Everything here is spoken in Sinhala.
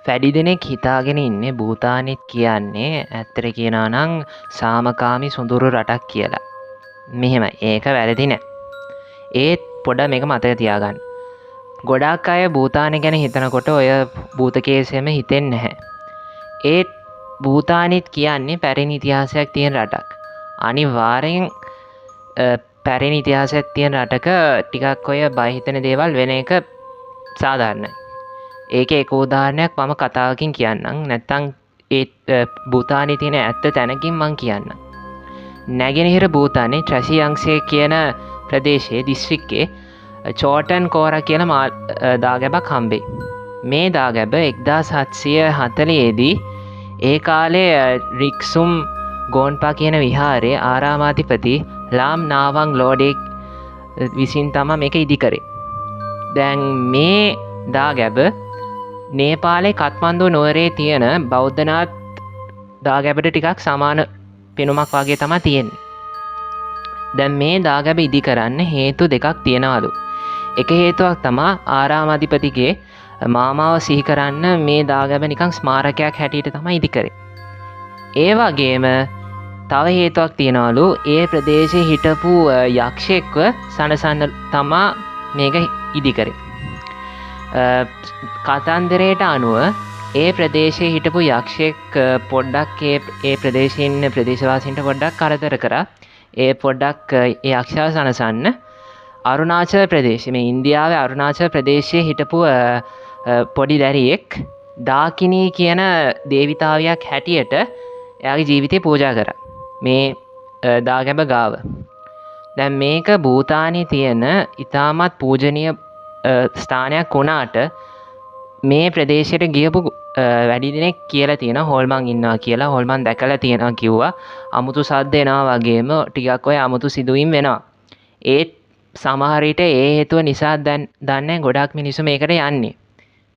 වැඩි දෙනෙක් හිතාගෙන ඉන්නේ භූතානෙත් කියන්නේ ඇත්තට කියනවා නම් සාමකාමී සොඳුරු රටක් කියලා. මෙහෙමයි. ඒක වැරදි නෑ. ඒත් පොඩ මේක මතක තියාගන්න. ගොඩාක් අය භූතානෙ ගැන හිතනකොට ඔය භූත කේසෙම හිතෙන්නේ නැහැ. ඒත් භූතානෙත් කියන්නේ පැරණි ඉතිහාසයක් තියෙන රටක්. අනිවාර්යෙන් පැරණි ඉතිහාසයක් තියෙන රටක ටිකක් ඔය බය හිතෙන දේවල් වෙන එක සාධාරණයි. ඒකේ එක උදාහරණයක් මම කතාවකින් කියන්නම්. නැත්තම් ඒ භූතානයේ තියෙන ඇත්ත තැනකින් මං කියන්නම්. නැගෙනහිර භූතානයේ ට්‍රැසියංක්සේ කියන ප්‍රදේශයේ දිස්ත්‍රික්කයේ චෝටන් කෝරා කියන දාගැබක් හම්බෙයි. මේ දාගැබ 1740 දී ඒ කාලේ රික්සුම් ගෝන්පා කියන විහාරයේ ආරාමාධිපති ලාම් නාවං ලෝඩේ විසින් තමයි මේක ඉදි කරේ. දැන් මේ දාගැබ නේපාලේ කත්මන්දු නුවරේ තියෙන බෞද්ධනාත් දාගැබට ටිකක් සමාන පෙනුමක් වගේ තමයි තියෙන්නේ. දැන් මේ දාගැබ ඉදි කරන්න හේතු දෙකක් තියෙනවලු. එක හේතුවක් තමයි ආරාමාධිපතිගේ මාමාව සිහි කරන්න මේ දාගැබ නිකන් ස්මාරකයක් හැටියට තමයි ඉදි කරේ. ඒ වගේම තව හේතුවක් තියෙනවලු. ඒ ප්‍රදේශයේ හිටපු යක්ෂයෙක්ව සනසන්න තමා මේක ඉදි කරේ. කතන්දරයට අනුව ඒ ප්‍රදේශයේ හිටපු යක්ෂයෙක් පොඩ්ඩක් ඒ ප්‍රදේශයේ ඉන්න ප්‍රදේශවාසීන්ට පොඩ්ඩක් කරදර කරා. ඒ පොඩ්ඩක් ඒ යක්ෂයාව සනසන්න අරුණාචල ප්‍රදේශයේ මේ ඉන්දියාවේ අරුණාචල ප්‍රදේශයේ හිටපු පොඩි දැරියෙක් දාකිනී කියන දේවිතාවියක් හැටියට එයාගේ ජීවිතේ පූජා කරා. මේ දාගැබ ගාව. දැන් මේක භූතානයේ තියෙන ඉතාමත් පූජනීය ස්ථානයක් වුණාට මේ ප්‍රදේශයට ගියපු වැඩි දෙනෙක් කියලා තියෙන හොල්මන් ඉන්නවා කියලා හොල්මන් දැකලා තියෙනවා කිව්වා. අමුතු සද්ද එනවා වගේම ටිකක් ඔය අමුතු සිදුවීම් වෙනවා. ඒත් සමහර විට ඒ හේතුව නිසා දැන් දන්නේ ගොඩාක් මිනිස්සු මේකට යන්නේ.